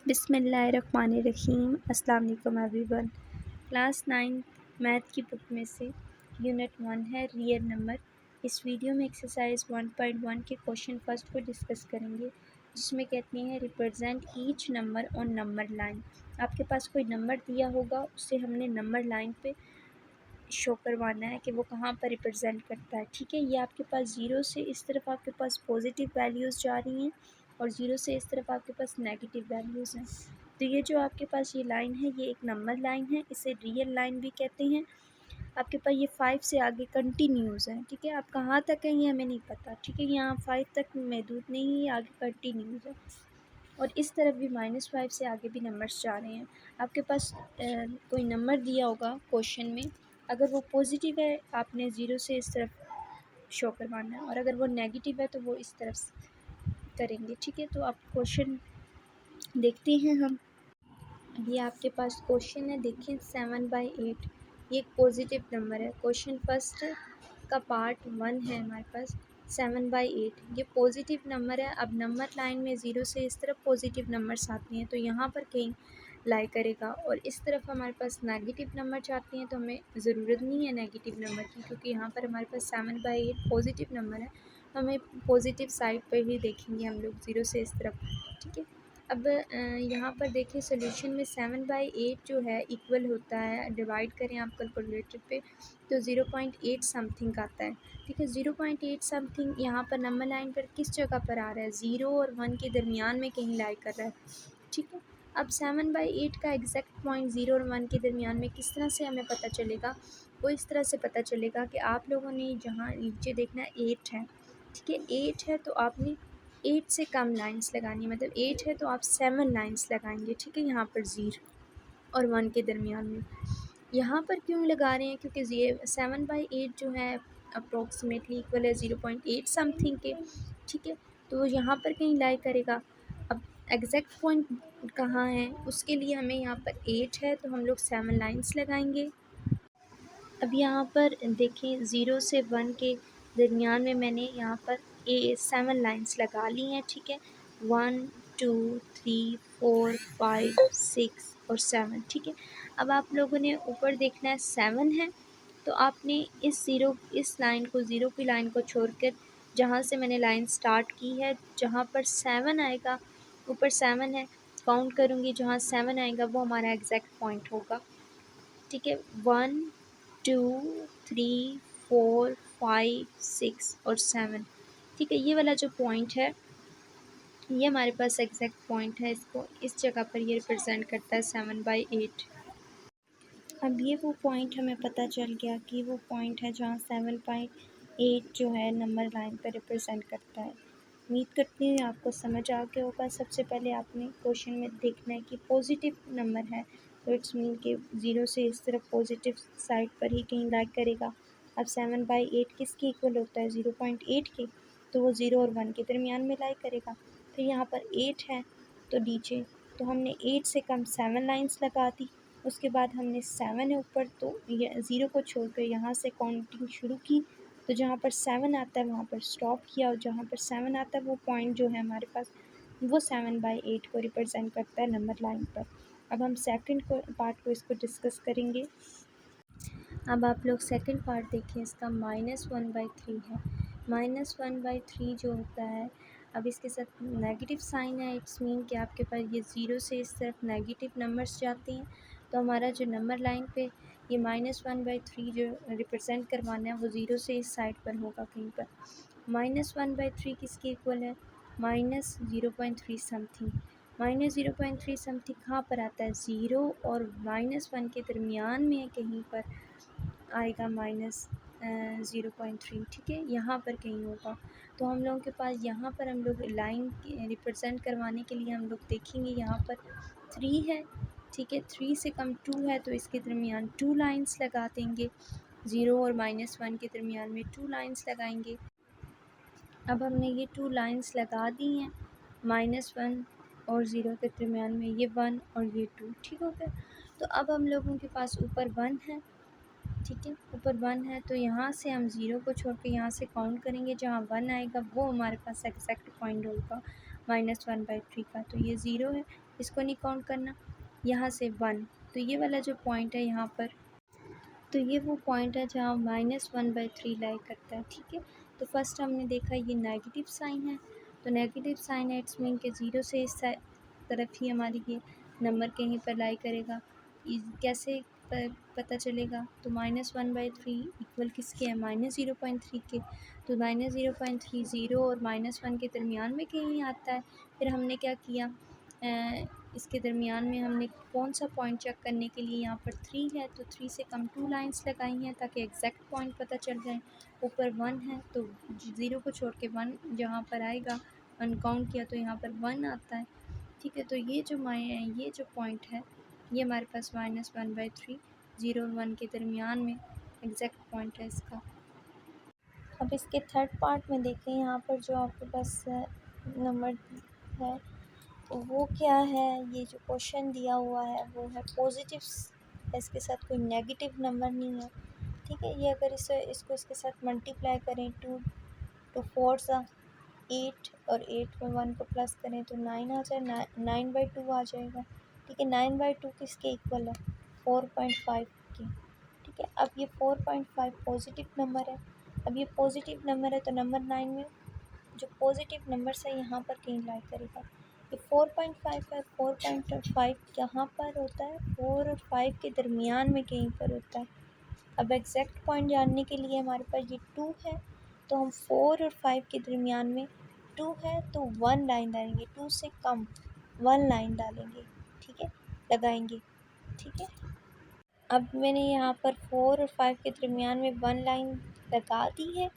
बिस्मिल्लाहिर्रहमानिर्रहीम। अस्सलाम वालेकुम एवरीवन। क्लास 9 मैथ की बुक में से यूनिट 1 है रियल नंबर। इस वीडियो में एक्सरसाइज 1.1 के क्वेश्चन फर्स्ट को डिस्कस करेंगे, जिसमें कहती हैं represent each number on number line. आपके पास कोई नंबर दिया होगा, उससे हमने नंबर लाइन पे शो करवाना है कि वो कहाँ पर रिप्रेजेंट करता है। ठीक है, ये आपके पास ज़ीरो से इस तरफ आपके पास पॉजिटिव वैल्यूज़ जा रही हैं और ज़ीरो से इस तरफ आपके पास नेगेटिव वैल्यूज़ हैं। तो ये जो आपके पास ये लाइन है, ये एक नंबर लाइन है, इसे रियल लाइन भी कहते हैं। आपके पास ये 5 से आगे कंटिन्यूज़ है। ठीक है, आप कहाँ तक हैं ये हमें नहीं पता। ठीक है, यहाँ 5 तक महदूद नहीं है, आगे कंटिन्यूज़ है। और इस तरफ भी -5 से आगे भी नंबर्स जा रहे हैं। आपके पास कोई नंबर दिया होगा क्वेश्चन में, अगर वो पॉजिटिव है आपने ज़ीरो से इस तरफ शो करवाना है, और अगर वो नेगेटिव है तो वो इस तरफ करेंगे। ठीक है, तो आप क्वेश्चन देखते हैं हम। ये आपके पास क्वेश्चन है, देखिए 7/8 ये एक पॉजिटिव नंबर है। क्वेश्चन फर्स्ट का पार्ट 1 है हमारे पास 7/8, ये पॉजिटिव नंबर है। अब नंबर लाइन में ज़ीरो से इस तरफ पॉजिटिव नंबर्स आते हैं तो यहाँ पर कहीं लाई करेगा, और इस तरफ हमारे पास नेगेटिव नंबर चाहते हैं तो हमें ज़रूरत नहीं है नेगेटिव नंबर की, क्योंकि यहाँ पर हमारे पास 7/8 पॉजिटिव नंबर है। तो हमें पॉजिटिव साइड पर ही देखेंगे हम लोग, ज़ीरो से इस तरफ। ठीक है, अब यहाँ पर देखिए सोल्यूशन में 7/8 जो है इक्वल होता है, डिवाइड करें आप कैलकुलेटर पे तो 0.8 समथिंग आता है। ठीक है, 0.8 समथिंग यहाँ पर नंबर लाइन पर किस जगह पर आ रहा है, 0 और 1 के दरमियान में कहीं लाई कर रहा है। ठीक है, अब 7/8 का एग्जैक्ट पॉइंट 0 और 1 के दरमियान में किस तरह से हमें पता चलेगा, वो इस तरह से पता चलेगा कि आप लोगों ने जहाँ नीचे देखना है 8 है। ठीक है, 8 है तो आपने 8 से कम लाइंस लगानी है, मतलब 8 है तो आप 7 लाइंस लगाएंगे। ठीक है, यहाँ पर 0 और 1 के दरमियान में यहाँ पर क्यों लगा रहे हैं, क्योंकि ये 7/8 जो है अप्रोक्सीमेटली इक्वल है 0.8 समथिंग के। ठीक है, तो यहाँ पर कहीं लाई करेगा। अब एग्जैक्ट पॉइंट कहाँ है, उसके लिए हमें यहाँ पर 8 है तो हम लोग 7 लाइंस लगाएंगे। अब यहाँ पर देखें 0 से 1 के दरमियान में मैंने यहाँ पर 7 लाइंस लगा ली हैं। ठीक है, 1 2 3 4 5 6 और 7। ठीक है, अब आप लोगों ने ऊपर देखना है 7 है तो आपने इस लाइन को, ज़ीरो की लाइन को छोड़कर जहाँ से मैंने लाइन स्टार्ट की है, जहाँ पर 7 आएगा, ऊपर 7 है, काउंट करूँगी, जहाँ 7 आएगा वो हमारा एग्जैक्ट पॉइंट होगा। ठीक है, 1 2 3 4 5 6 और 7। ठीक है, ये वाला जो पॉइंट है ये हमारे पास एग्जैक्ट पॉइंट है, इसको इस जगह पर ये रिप्रेजेंट करता है 7/8। अब ये वो पॉइंट हमें पता चल गया कि वो पॉइंट है जहाँ 7/8 जो है नंबर लाइन पर रिप्रेजेंट करता है। उम्मीद करती हूँ आपको समझ आ गया होगा। सबसे पहले आपने क्वेश्चन में देखना है कि पॉजिटिव नंबर है तो इट्स मीन कि 0 से इस तरफ पॉजिटिव साइड पर ही कहीं लाइक करेगा। अब 7/8 किसके इक्वल होता है, 0.8 के, तो वो 0 और 1 के दरमियान में लाइक करेगा। फिर यहाँ पर 8 है तो नीचे, तो हमने 8 से कम 7 लाइंस लगा दी। उसके बाद हमने 7 है ऊपर तो ये 0 को छोड़कर यहाँ से काउंटिंग शुरू की, तो जहाँ पर 7 आता है वहाँ पर स्टॉप किया, और जहाँ पर 7 आता है वो पॉइंट जो है हमारे पास वो 7/8 को रिप्रेजेंट करता है नंबर लाइन पर। अब हम सेकंड पार्ट को इसको डिस्कस करेंगे। अब आप लोग सेकंड पार्ट देखिए, इसका -1/3 है। -1/3 जो होता है, अब इसके साथ नेगेटिव साइन है, इट्स मीन कि आपके पास ये 0 से इस तरफ नेगेटिव नंबर्स जाते हैं, तो हमारा जो नंबर लाइन पे ये -1/3 जो रिप्रेजेंट करवाना है वो 0 से इस साइड पर होगा कहीं पर। -1/3 किसके इक्वल है, -0.3 समथिंग। -0.3 समथिंग कहाँ पर आता है, 0 और -1 के दरमियान में कहीं पर आएगा -0.3। ठीक है, यहाँ पर कहीं होगा। तो हम लोगों के पास यहाँ पर हम लोग लाइन रिप्रेजेंट करवाने के लिए हम लोग देखेंगे यहाँ पर 3 है। ठीक है, 3 से कम 2 है तो इसके दरमियान 2 लाइंस लगा देंगे, 0 और -1 के दरमियान में 2 लाइंस लगाएंगे। अब हमने ये 2 लाइंस लगा दी हैं, -1 और 0 के दरमियान में ये 1 और ये 2। ठीक हो गया, तो अब हम लोगों के पास ऊपर 1 है। ठीक है, ऊपर 1 है तो यहाँ से हम 0 को छोड़ के यहाँ से काउंट करेंगे, जहाँ 1 आएगा वो हमारे पास एग्जैक्ट पॉइंट होगा -1/3 का। तो ये 0 है, इसको नहीं काउंट करना। यहाँ से 1, तो ये वाला जो पॉइंट है यहाँ पर, तो ये वो पॉइंट है जहाँ -1/3 लाई करता है, ठीक है। तो फर्स्ट हमने देखा ये नेगेटिव साइन है, तो नेगेटिव साइन है इट्स मीन के 0 से इस तरफ ही हमारी ये नंबर कहीं पर लाई करेगा। कैसे पता चलेगा? तो -1/3 इक्वल किसके है? -0.3 के। तो -0.3 0 और -1 के दरमियान में कहीं आता है। फिर हमने क्या किया, इसके दरमियान में हमने कौन सा पॉइंट चेक करने के लिए, यहाँ पर 3 है तो 3 से कम 2 लाइंस लगाई हैं ताकि एग्जैक्ट पॉइंट पता चल जाए। ऊपर 1 है तो 0 को छोड़ के 1 जहाँ पर आएगा, 1 काउंट किया तो यहाँ पर 1 आता है, ठीक है। तो ये जो पॉइंट है ये हमारे पास -1/3 0 और 1 के दरमियान में एग्जैक्ट पॉइंट है इसका। अब इसके थर्ड पार्ट में देखें, यहाँ पर जो आपके पास नंबर है वो क्या है, ये जो क्वेश्चन दिया हुआ है वो है पॉजिटिव, इसके साथ कोई नेगेटिव नंबर नहीं है, ठीक है। ये अगर इसको इसके साथ मल्टीप्लाई करें 2 तो 4 सा 8 और 8 में 1 को प्लस करें तो 9 आ जाए, 9/2 आ जाएगा, ठीक है। 9/2 किसके इक्वल है? 4.5 के, ठीक है। अब ये 4.5 पॉजिटिव नंबर है। अब ये पॉजिटिव नंबर है तो नंबर 9 में जो पॉजिटिव नंबर है यहाँ पर कहीं लाई करेगा। ये 4.5 है, 4.5 कहाँ पर होता है? 4 और 5 के दरमियान में कहीं पर होता है। अब एग्जैक्ट पॉइंट जानने के लिए हमारे पास ये 2 है, तो हम 4 और 5 के दरमियान में 2 है तो 1 लाइन डालेंगे, 2 से कम 1 लाइन डालेंगे, ठीक है, लगाएंगे, ठीक है। अब मैंने यहाँ पर 4 और 5 के दरमियान में 1 लाइन लगा दी है।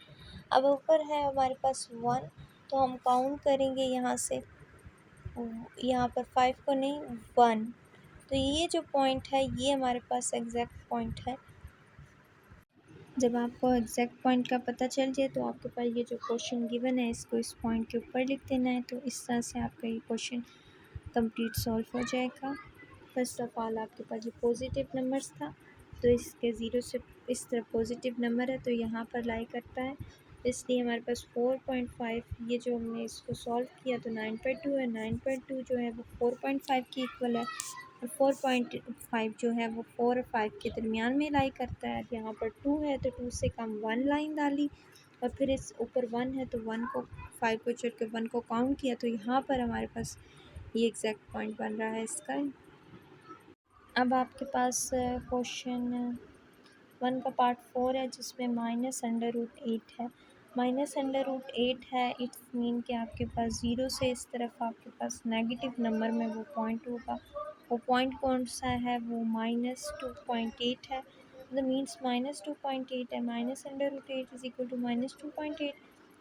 अब ऊपर है हमारे पास 1, तो हम काउंट करेंगे यहाँ से, यहाँ पर 5 को नहीं 1, तो ये जो पॉइंट है ये हमारे पास एग्जैक्ट पॉइंट है। जब आपको एग्जैक्ट पॉइंट का पता चल जाए तो आपके पास ये जो क्वेश्चन गिवन है इसको इस पॉइंट के ऊपर लिख देना है, तो इस तरह से आपका ये क्वेश्चन कंप्लीट सॉल्व हो जाएगा। फर्स्ट ऑफ ऑल आपके पास ये पॉजिटिव नंबर्स था, तो इसके 0 से इस तरह पॉजिटिव नंबर है तो यहाँ पर लाई करता है, इसलिए हमारे पास 4.5, ये जो हमने इसको सॉल्व किया तो 9/2 है, 9/2 जो है वो 4.5 की इक्वल है, और 4.5 जो है वो 4 और 5 के दरमियान में लाई करता है। यहाँ पर 2 है तो 2 से कम 1 लाइन डाली, और फिर इस ऊपर 1 है तो 1 को 5 को छोड़ के 1 को काउंट किया, तो यहाँ पर हमारे पास ये एग्जैक्ट पॉइंट बन रहा है इसका। अब आपके पास क्वेश्चन 1 का पार्ट 4 है जिसमें -√8 है। -√8 है इट्स मीन कि आपके पास 0 से इस तरफ आपके पास नेगेटिव नंबर में वो पॉइंट होगा। वो पॉइंट कौन सा है? वो -2.8 है। द मीन्स -2.8 है, -√8 इज इक्वल टू -2.8,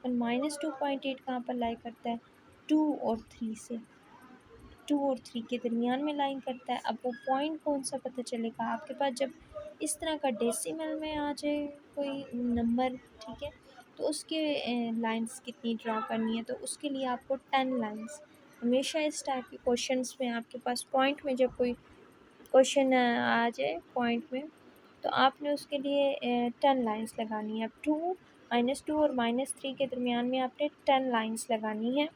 और -2.8 कहाँ पर लाई करता है? 2 और 3 से, 2 और 3 के दरमियान में लाइन करता है। अब वो पॉइंट कौन सा पता चलेगा? आपके पास जब इस तरह का डेसिमल में आ जाए कोई नंबर, ठीक है, तो उसके लाइंस कितनी ड्रा करनी है, तो उसके लिए आपको 10 लाइंस, हमेशा इस टाइप के क्वेश्चंस में आपके पास पॉइंट में जब कोई क्वेश्चन आ जाए पॉइंट में, तो आपने उसके लिए 10 लाइंस लगानी है। अब -2 और -3 के दरमियान में आपने 10 लाइंस लगानी है,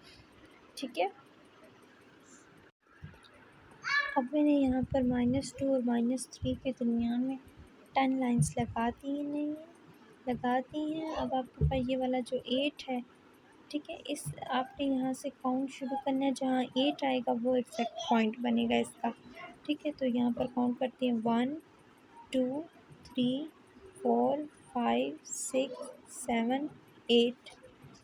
ठीक है। अब मैंने यहाँ पर -2 और -3 के दरमियान में 10 लाइंस लगा दी हैं। अब आपके पास ये वाला जो 8 है, ठीक है, इस आपने यहाँ से काउंट शुरू करना है, जहाँ 8 आएगा वो एग्जैक्ट पॉइंट बनेगा इसका, ठीक है। तो यहाँ पर काउंट करते हैं 1 2 3 4 5 6 7 8,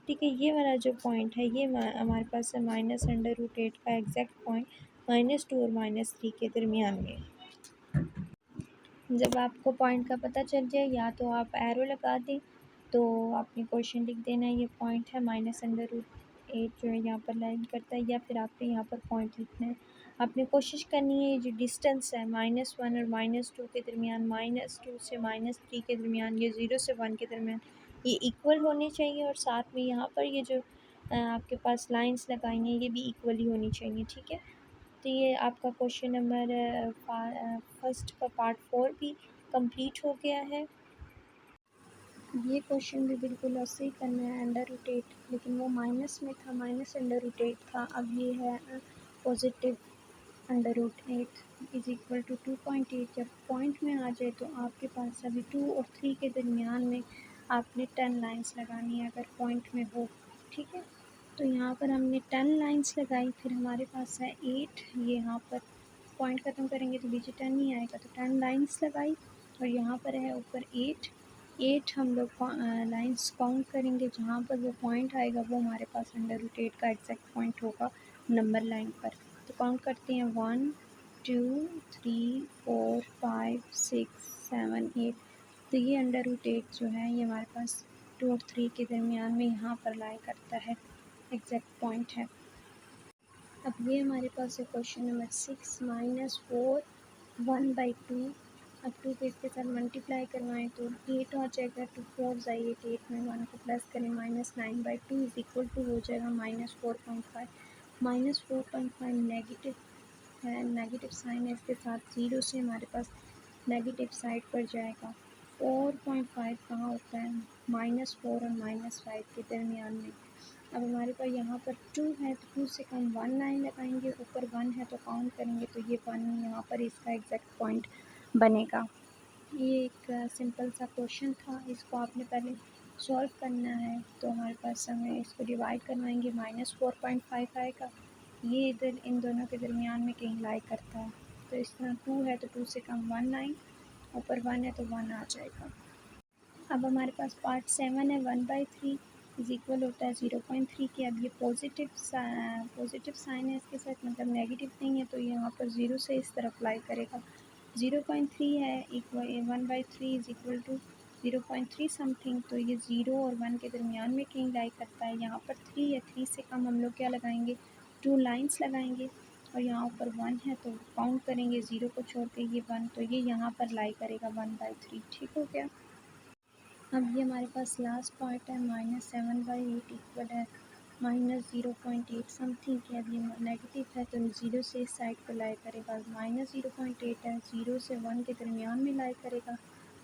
ठीक है। ये वाला जो पॉइंट है ये हमारे पास है -√8 का एग्जैक्ट पॉइंट, -2 और -3 के दरमियान में। जब आपको पॉइंट का पता चल जाए, या तो आप एरो लगा दें, तो आपने क्वेश्चन लिख देना है ये पॉइंट है, -√8 जो है यहाँ पर लाइन करता है, या फिर आपने यहाँ पर पॉइंट लिखना है। आपने कोशिश करनी है ये जो डिस्टेंस है -1 और -2 के दरमियान, -2 से -3 के दरमियान, ये 0 से 1 के दरमियान, ये इक्वल होने चाहिए, और साथ में यहाँ पर ये जो आपके पास लाइंस लगाई हैं ये भी इक्वली होनी चाहिए, ठीक है। तो ये आपका क्वेश्चन नंबर फर्स्ट का पार्ट 4 भी कंप्लीट हो गया है। ये क्वेश्चन भी बिल्कुल ऐसे ही करना है, अंडर रूट 8, लेकिन वो माइनस में था, -√8 था, अब ये है पॉजिटिव √8 इज इक्वल टू 2.8। जब पॉइंट में आ जाए तो आपके पास अभी 2 और 3 के दरमियान में आपने 10 लाइंस लगानी है अगर पॉइंट में हो, ठीक है। तो यहाँ पर हमने 10 लाइंस लगाई, फिर हमारे पास है 8, ये यहाँ पर पॉइंट ख़त्म करेंगे तो नीचे 10 ही आएगा, तो 10 लाइंस लगाई और यहाँ पर है ऊपर 8 हम लोग लाइंस काउंट करेंगे, जहाँ पर वो पॉइंट आएगा वो हमारे पास √8 का एग्जैक्ट पॉइंट होगा नंबर लाइन पर। तो काउंट करते हैं 1 2 3 4 5 6 7 8। तो ये √8 जो है ये हमारे पास 2 और 3 के दरमियान में यहाँ पर लाई करता है, एग्जैक्ट पॉइंट है। अब ये हमारे पास है क्वेश्चन नंबर 6 -4 1/2। अब 2 को इसके साथ मल्टीप्लाई करवाएं तो 8 हो जाएगा, 2 4 ज़ाई 8, 8 में 1 को प्लस करें -9/2 इज इक्वल टू हो जाएगा -4.5। -4.5 नेगेटिव है, नेगेटिव साइन है, इसके साथ ज़ीरो से हमारे पास नेगेटिव साइड पर जाएगा। 4.5 कहाँ होता है, -4 और -5 के दरमियान में। अब हमारे पास यहाँ पर 2 है तो 2 से हम 1 लाइन लगाएंगे, ऊपर 1 है तो काउंट करेंगे तो ये 1 यहाँ पर इसका एग्जैक्ट पॉइंट बनेगा। ये एक सिंपल सा क्वेश्चन था, इसको आपने पहले सॉल्व करना है। तो हमारे पास हमें इसको डिवाइड करवाएंगे, -4.5 आएगा, ये इधर इन दोनों के दरमियान में कहीं लाई करता है। तो इस तरह 2 है तो 2 से कम 1 लाइन, ऊपर 1 है तो 1 आ जाएगा। अब हमारे पास पार्ट 7 है, 1/3 इज इक्वल होता है 0.3 के। अब ये पॉजिटिव साइन है इसके साथ, मतलब नेगेटिव नहीं है, तो यहाँ पर 0 से इस तरफ लाई करेगा। 0.3 है equal 1/3 is equal to 0.3 something, तो ये 0 और 1 के दरमियान में कहीं लाई करता है। यहाँ पर 3 है, 3 से कम हम लोग क्या लगाएंगे, 2 लाइन्स लगाएंगे और यहाँ ऊपर 1 है तो काउंट करेंगे 0 को छोड़ के ये 1, तो ये यहाँ पर लाई करेगा 1/3, ठीक हो गया। अब ये हमारे पास लास्ट पार्ट है, -7/8 इक्वल है -0.8 समथिंग के। अब ये नेगेटिव है तो 0 से इस साइड पर लाई करेगा, -0.8 है, 0 से 1 के दरमियान में लाई करेगा,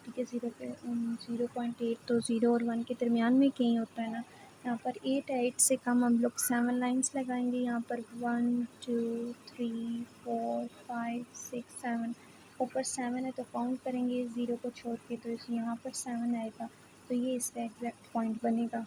ठीक है। 0.8 तो 0 और 1 के दरमियान में कहीं होता है ना। यहाँ पर 8 है, 8 से कम हम लोग 7 लाइन्स लगाएंगे, यहाँ पर 1 2 3 4 5 6 7, ऊपर 7 है तो काउंट करेंगे 0 को छोड़ के, तो यहाँ पर 7 आएगा, तो ये इसका एग्जैक्ट पॉइंट बनेगा।